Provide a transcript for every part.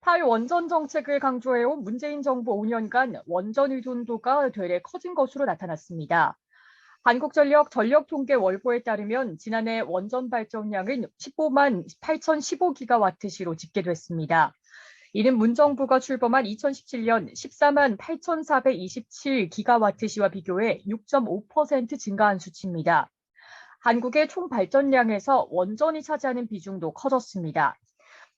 탈원전 정책을 강조해온 문재인 정부 5년간 원전 의존도가 되레 커진 것으로 나타났습니다. 한국전력 전력통계월보에 따르면 지난해 원전 발전량은 15만 8,015기가와트시로 집계됐습니다. 이는 문정부가 출범한 2017년 14만 8,427기가와트시와 비교해 6.5% 증가한 수치입니다. 한국의 총 발전량에서 원전이 차지하는 비중도 커졌습니다.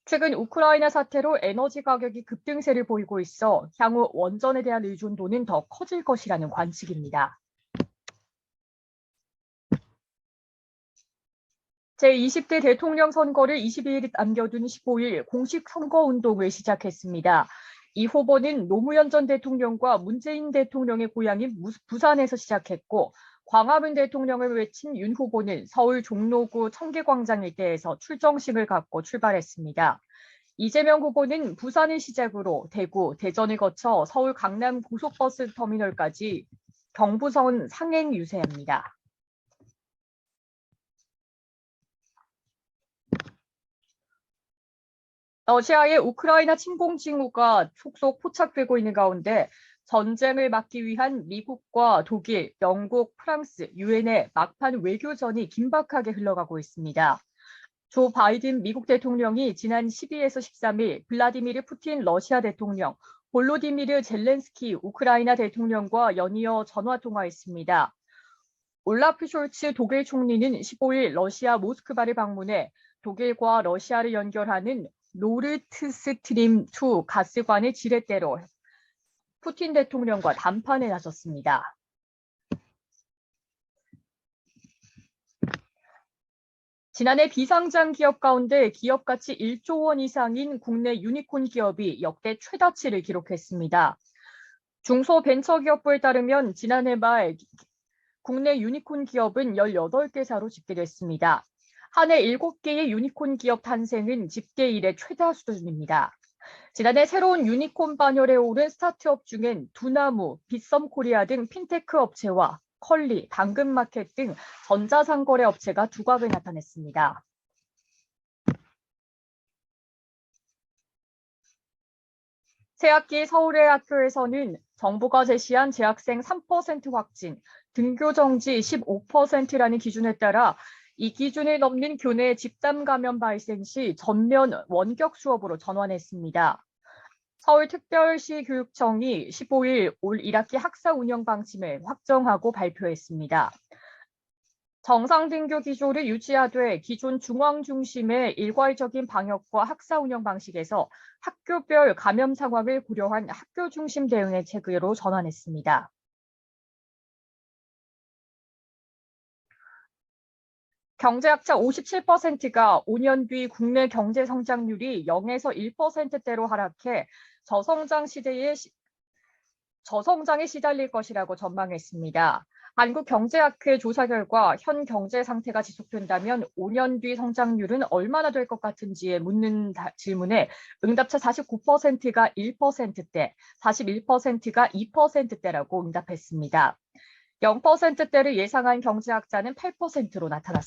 최근 우크라이나 사태로 에너지 가격이 급등세를 보이고 있어 향후 원전에 대한 의존도는 더 커질 것이라는 관측입니다. 제20대 대통령 선거를 22일 남겨둔 15일 공식 선거운동을 시작했습니다. 이 후보는 노무현 전 대통령과 문재인 대통령의 고향인 부산에서 시작했고, 광화문 대통령을 외친 윤 후보는 서울 종로구 청계광장 일대에서 출정식을 갖고 출발했습니다. 이재명 후보는 부산을 시작으로 대구, 대전을 거쳐 서울 강남 고속버스 터미널까지 경부선 상행 유세합니다. 러시아의 우크라이나 침공 징후가 속속 포착되고 있는 가운데 전쟁을 막기 위한 미국과 독일, 영국, 프랑스, 유엔의 막판 외교전이 긴박하게 흘러가고 있습니다. 조 바이든 미국 대통령이 지난 12에서 13일 블라디미르 푸틴 러시아 대통령, 볼로디미르 젤렌스키 우크라이나 대통령과 연이어 전화통화했습니다. 올라프 숄츠 독일 총리는 15일 러시아 모스크바를 방문해 독일과 러시아를 연결하는 노르트스트림 2 가스관의 지렛대로 푸틴 대통령과 담판에 나섰습니다. 지난해 비상장 기업 가운데 기업 가치 1조 원 이상인 국내 유니콘 기업이 역대 최다치를 기록했습니다. 중소벤처기업부에 따르면 지난해 말 국내 유니콘 기업은 18개사로 집계됐습니다. 한 해 7개의 유니콘 기업 탄생은 집계 이래 최다 수준입니다. 지난해 새로운 유니콘 반열에 오른 스타트업 중엔 두나무, 빗썸코리아 등 핀테크 업체와 컬리, 당근마켓 등 전자상거래 업체가 두각을 나타냈습니다. 새학기 서울의 학교에서는 정부가 제시한 재학생 3% 확진, 등교 정지 15%라는 기준에 따라 이 기준을 넘는 교내 집단 감염 발생 시 전면 원격 수업으로 전환했습니다. 서울특별시 교육청이 15일 올 1학기 학사 운영 방침을 확정하고 발표했습니다. 정상 등교 기조를 유지하되 기존 중앙 중심의 일괄적인 방역과 학사 운영 방식에서 학교별 감염 상황을 고려한 학교 중심 대응의 체계로 전환했습니다. 경제학자 57%가 5년 뒤 국내 경제 성장률이 0에서 1%대로 하락해 저성장에 시달릴 것이라고 전망했습니다. 한국경제학회 조사 결과 현 경제 상태가 지속된다면 5년 뒤 성장률은 얼마나 될 것 같은지에 묻는 질문에 응답자 49%가 1%대, 41%가 2%대라고 응답했습니다. 0%대를 예상한 경제학자는 8%로 나타났습니다.